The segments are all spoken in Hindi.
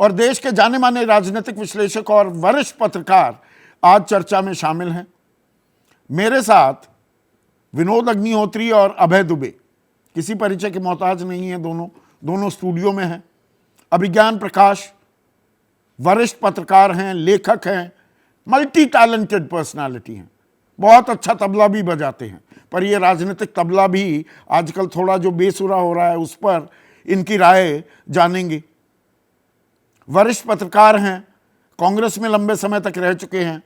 और देश के जाने माने राजनीतिक विश्लेषक और वरिष्ठ पत्रकार आज चर्चा में शामिल हैं। मेरे साथ विनोद अग्निहोत्री और अभय दुबे, किसी परिचय के मोहताज नहीं है, दोनों स्टूडियो में हैं। अभिज्ञान प्रकाश वरिष्ठ पत्रकार हैं, लेखक हैं, मल्टी टैलेंटेड पर्सनालिटी हैं, बहुत अच्छा तबला भी बजाते हैं, पर ये राजनीतिक तबला भी आजकल थोड़ा जो बेसुरा हो रहा है उस पर इनकी राय जानेंगे। वरिष्ठ पत्रकार हैं, कांग्रेस में लंबे समय तक रह चुके हैं,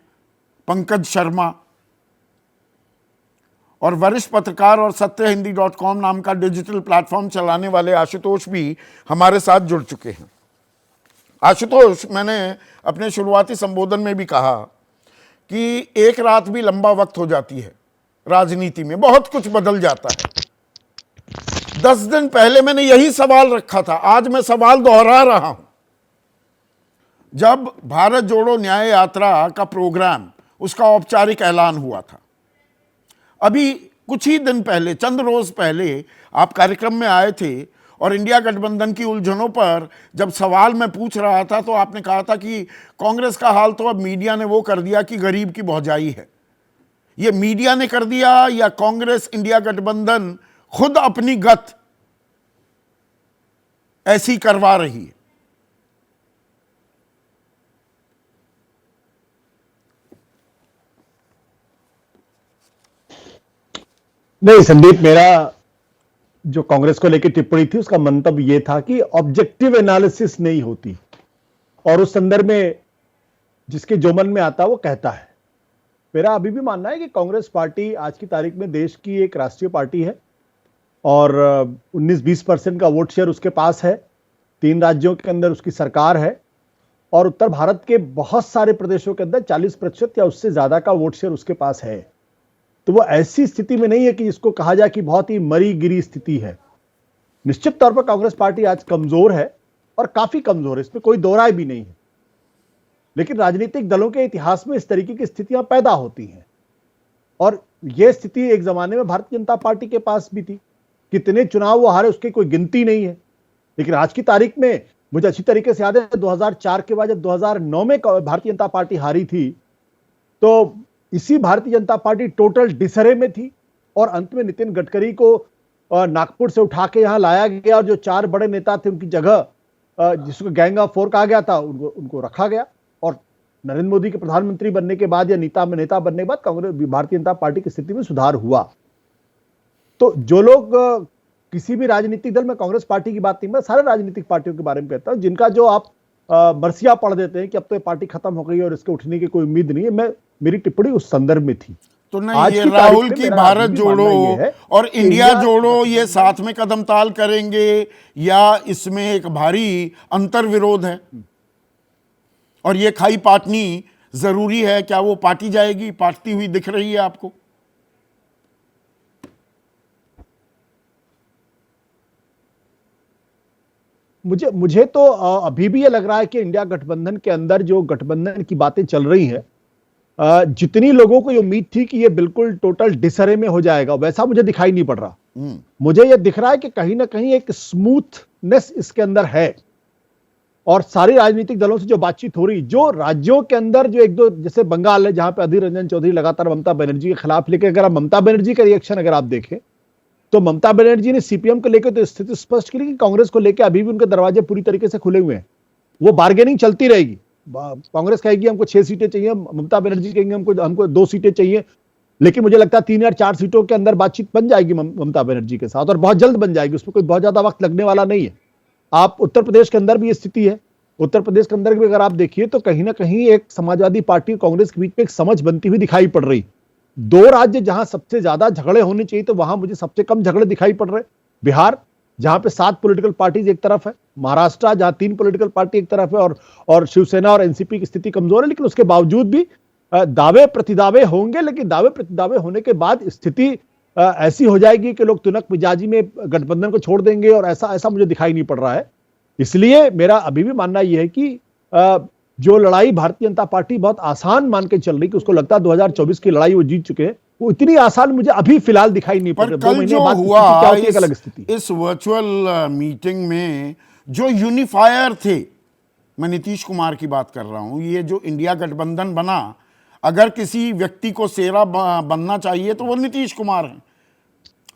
पंकज शर्मा, और वरिष्ठ पत्रकार और सत्यहिंदी.com नाम का डिजिटल प्लेटफॉर्म चलाने वाले आशुतोष भी हमारे साथ जुड़ चुके हैं। आशुतोष, मैंने अपने शुरुआती संबोधन में भी कहा कि एक रात भी लंबा वक्त हो जाती है, राजनीति में बहुत कुछ बदल जाता है। 10 दिन पहले मैंने यही सवाल रखा था, आज मैं सवाल दोहरा रहा हूं। जब भारत जोड़ो न्याय यात्रा का प्रोग्राम, उसका औपचारिक ऐलान हुआ था, अभी कुछ ही दिन पहले, चंद रोज पहले आप कार्यक्रम में आए थे और इंडिया गठबंधन की उलझनों पर जब सवाल मैं पूछ रहा था तो आपने कहा था कि कांग्रेस का हाल तो अब मीडिया ने वो कर दिया कि गरीब की भौजाई है। ये मीडिया ने कर दिया या कांग्रेस इंडिया गठबंधन खुद अपनी गत ऐसी करवा रही है? नहीं संदीप, मेरा जो कांग्रेस को लेकर टिप्पणी थी उसका मंतव्य यह था कि ऑब्जेक्टिव एनालिसिस नहीं होती और उस संदर्भ में जिसके जो मन में आता वो कहता है। मेरा अभी भी मानना है कि कांग्रेस पार्टी आज की तारीख में देश की एक राष्ट्रीय पार्टी है और 19-20% का वोट शेयर उसके पास है। 3 राज्यों के अंदर उसकी सरकार है और उत्तर भारत के बहुत सारे प्रदेशों के अंदर 40% या उससे ज्यादा का वोट शेयर उसके पास है। तो वो ऐसी स्थिति में नहीं है कि जिसको कहा जाए कि बहुत ही मरी गिरी स्थिति है। निश्चित तौर पर कांग्रेस पार्टी आज कमजोर है और काफी कमजोर है, इसमें कोई दो राय भी नहीं है। लेकिन राजनीतिक दलों के इतिहास में इस तरीके की स्थितियां पैदा होती हैं और यह स्थिति एक जमाने में भारतीय जनता पार्टी के पास भी थी। कितने चुनाव वो हारे उसकी कोई गिनती नहीं है। लेकिन आज की तारीख में मुझे अच्छी तरीके से याद है 2004 के बाद जब 2009 में भारतीय जनता पार्टी हारी थी तो इसी Bharatiya Janata party total disarray में थी और अंत में नितिन गडकरी को नागपुर से उठा के यहां लाया गया और जो 4 बड़े नेता थे उनकी जगह जिसको गैंग ऑफ 4 कहा गया था उनको रखा गया और नरेंद्र मोदी के प्रधानमंत्री बनने के बाद या नेता बनने के बाद कांग्रेस भारतीय जनता पार्टी की स्थिति में सुधार हुआ। तो जो लोग किसी भी राजनीतिक दल में, कांग्रेस पार्टी की बात नहीं, मैं सारे राजनीतिक पार्टियों के बारे में कहता हूं जिनका जो आप बरसिया पढ़ देते हैं कि अब तो ये पार्टी खत्म हो गई और इसके उठने की कोई उम्मीद नहीं है, मेरी टिप्पणी उस संदर्भ में थी। तो नहीं, ये राहुल की भारत जोड़ो और इंडिया जोड़ो ये साथ में कदम ताल करेंगे या इसमें एक भारी अंतर विरोध है? और ये खाई पाटनी जरूरी है, क्या वो पाटी जाएगी, पाटती हुई दिख रही है आपको? मुझे तो अभी भी ये लग रहा है कि इंडिया गठबंधन के अंदर जो गठबंधन की बातें चल रही हैं, जितनी लोगों को ये उम्मीद थी कि ये बिल्कुल टोटल डिसरे में हो जाएगा, वैसा मुझे दिखाई नहीं पड़ रहा। मुझे ये दिख रहा है कि कहीं ना कहीं एक स्मूथनेस इसके अंदर है और सारी राजनीतिक दलों से जो बातचीत हो रही, जो राज्यों के अंदर जो 1-2 जैसे बंगाल है जहां पे अधीर रंजन चौधरी लगातार ममता बनर्जी के खिलाफ, लेकिन अगर आप ममता बनर्जी का रिएक्शन अगर आप देखें तो ममता बनर्जी ने सीपीएम को लेकर तो स्थिति स्पष्ट की, कांग्रेस को लेकर अभी भी उनके दरवाजे पूरी तरीके से खुले हुए हैं। वो बार्गेनिंग चलती रहेगी। कांग्रेस कहेगी हमको 6 सीटें चाहिए, ममता बनर्जी कहेंगे हमको 2 सीटें चाहिए, लेकिन मुझे लगता है 3 या 4 सीटों के अंदर बातचीत बन जाएगी ममता बनर्जी के साथ और बहुत जल्द बन जाएगी। उसमें कोई बहुत ज्यादा वक्त लगने वाला नहीं है। आप उत्तर प्रदेश के अंदर भी ये स्थिति है। उत्तर प्रदेश के अंदर भी अगर आप देखिए तो कहीं ना कहीं एक समाजवादी पार्टी और कांग्रेस के बीच में एक समझ बनती हुई दिखाई पड़ रही। 2 राज्य जहां सबसे ज्यादा झगड़े होने चाहिए तो वहां मुझे सबसे कम झगड़े दिखाई पड़ रहे। बिहार जहां पे 7 पॉलिटिकल पार्टीज एक तरफ है, महाराष्ट्र जहां 3 पॉलिटिकल पार्टी एक तरफ है और शिवसेना और एनसीपी की स्थिति कमजोर है, लेकिन उसके बावजूद भी दावे प्रतिदावे होंगे। लेकिन दावे प्रतिदावे होने के बाद स्थिति ऐसी हो जाएगी कि लोग तुनक मिजाजी में गठबंधन को छोड़ देंगे और ऐसा मुझे दिखाई नहीं पड़ रहा है। इसलिए मेरा अभी भी मानना यह है कि जो लड़ाई भारतीय जनता पार्टी बहुत आसान मान के चल रही, कि उसको लगता है 2024 की लड़ाई वो जीत चुके हैं, वो इतनी आसान मुझे अभी फिलहाल दिखाई नहीं पड़ रही। कल जो हुआ इस वर्चुअल मीटिंग में जो यूनिफायर थे मैं नीतीश कुमार की बात कर रहा हूं। ये जो इंडिया गठबंधन बना, अगर किसी व्यक्ति को सेरा बनना चाहिए तो वो नीतीश कुमार हैं।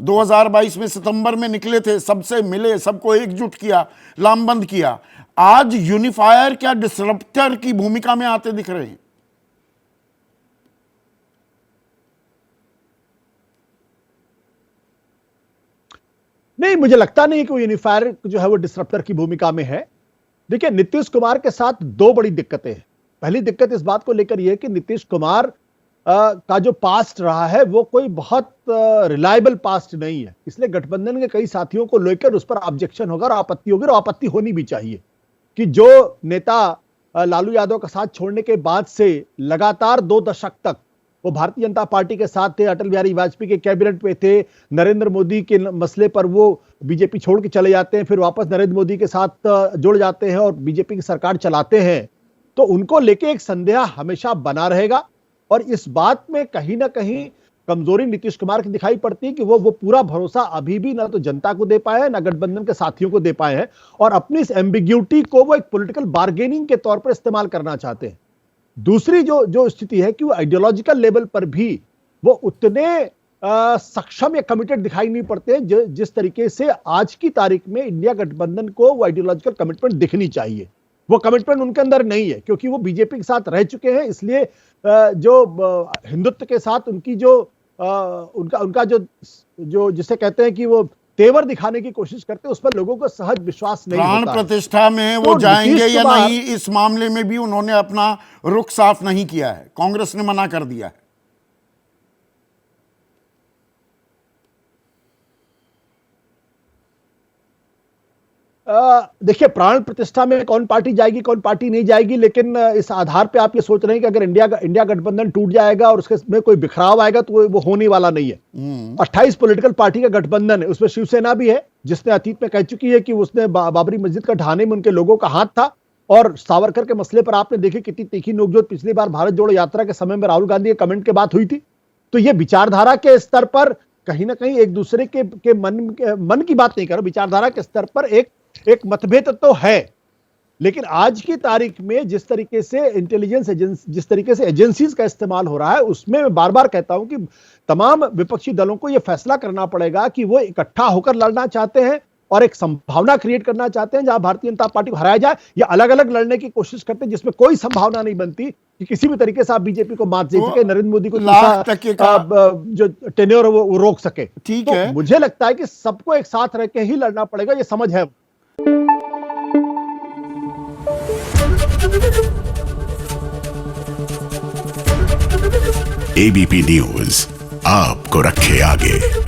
2022 में सितंबर में निकले थे, सबसे मिले, सबको एकजुट किया, लामबंद किया। आज यूनिफायर क्या डिसरप्टर की भूमिका में आते दिख रहे हैं। नहीं, मुझे लगता नहीं कि वो यूनिफायर जो है वो डिसरप्टर की भूमिका में है। देखिए, नीतीश कुमार के साथ दो बड़ी दिक्कतें हैं। पहली दिक्कत इस बात को लेकर यह है कि नीतीश कुमार का जो पास्ट रहा है वो कोई बहुत रिलायबल पास्ट नहीं है, इसलिए गठबंधन के कई साथियों को लेकर उस पर ऑब्जेक्शन होगा और आपत्ति होगी, और आपत्ति होनी भी चाहिए कि जो नेता लालू यादव का साथ छोड़ने के बाद से लगातार 2 दशक तक वो भारतीय जनता पार्टी के साथ थे, अटल बिहारी वाजपेयी के कैबिनेट में थे, नरेंद्र मोदी के मसले पर वो बीजेपी छोड़ के चले जाते हैं, फिर वापस नरेंद्र मोदी के साथ जुड़ जाते हैं और बीजेपी की सरकार चलाते हैं, तो उनको लेके एक संदेह हमेशा बना रहेगा। और इस बात में कहीं ना कहीं कमजोरी नीतीश कुमार की दिखाई पड़ती है कि वो पूरा भरोसा अभी भी ना तो जनता को दे पाए हैं, ना गठबंधन के साथियों को दे पाए हैं, और अपनी इस एम्बिग्यूटी को वो एक पॉलिटिकल बार्गेनिंग के तौर पर इस्तेमाल करना चाहते हैं। दूसरी जो स्थिति है कि वो आइडियोलॉजिकल लेवल पर भी वो उतने सक्षम या कमिटेड दिखाई नहीं पड़ते जिस तरीके से आज की तारीख में इंडिया गठबंधन को वो आइडियोलॉजिकल कमिटमेंट दिखनी चाहिए। वो कमिटमेंट उनके अंदर नहीं है, क्योंकि वो बीजेपी के साथ रह चुके हैं, इसलिए जो हिंदुत्व के साथ उनकी जो उनका जो जिसे कहते हैं कि वो तेवर दिखाने की कोशिश करते हैं, उस पर लोगों को सहज विश्वास नहीं प्राण होता। प्रतिष्ठा में वो जाएंगे या नहीं, इस मामले में भी उन्होंने अपना रुख साफ नहीं किया है। कांग्रेस ने मना कर दिया है। देखिए, प्राण प्रतिष्ठा में कौन पार्टी जाएगी कौन पार्टी नहीं जाएगी, लेकिन इस आधार पे आप ये सोच रहे हैं कि अगर इंडिया गठबंधन टूट जाएगा और उसके में कोई बिखराव आएगा तो वो होने वाला नहीं है। 28 पॉलिटिकल पार्टी का गठबंधन है, उसमें शिवसेना भी है, जिसने अतीत में कह चुकी है कि उसने बाबरी मस्जिद का ढहाने में उनके लोगों का हाथ था, और सावरकर के मसले पर आपने देखी कितनी तीखी नोकझोंक पिछली बार भारत जोड़ो यात्रा के समय में राहुल गांधी के कमेंट के बात हुई थी। तो ये विचारधारा के स्तर पर कहीं ना कहीं एक दूसरे के मन की बात नहीं कर रहा, विचारधारा के स्तर पर एक मतभेद तो है, लेकिन आज की तारीख में जिस तरीके से इंटेलिजेंस जिस तरीके से एजेंसीज का इस्तेमाल हो रहा है, उसमें मैं बार बार कहता हूं कि तमाम विपक्षी दलों को यह फैसला करना पड़ेगा कि वो इकट्ठा होकर लड़ना चाहते हैं और एक संभावना क्रिएट करना चाहते हैं जहां भारतीय जनता पार्टी को हराया जाए, या अलग अलग लड़ने की कोशिश करते हैं जिसमें कोई संभावना नहीं बनती कि किसी भी तरीके से आप बीजेपी को मात दे सके, नरेंद्र मोदी को जो टेन्योर वो रोक सके। ठीक है, मुझे लगता है कि सबको एक साथ रह के ही लड़ना पड़ेगा, ये समझ है। एबीपी न्यूज आपको रखे आगे।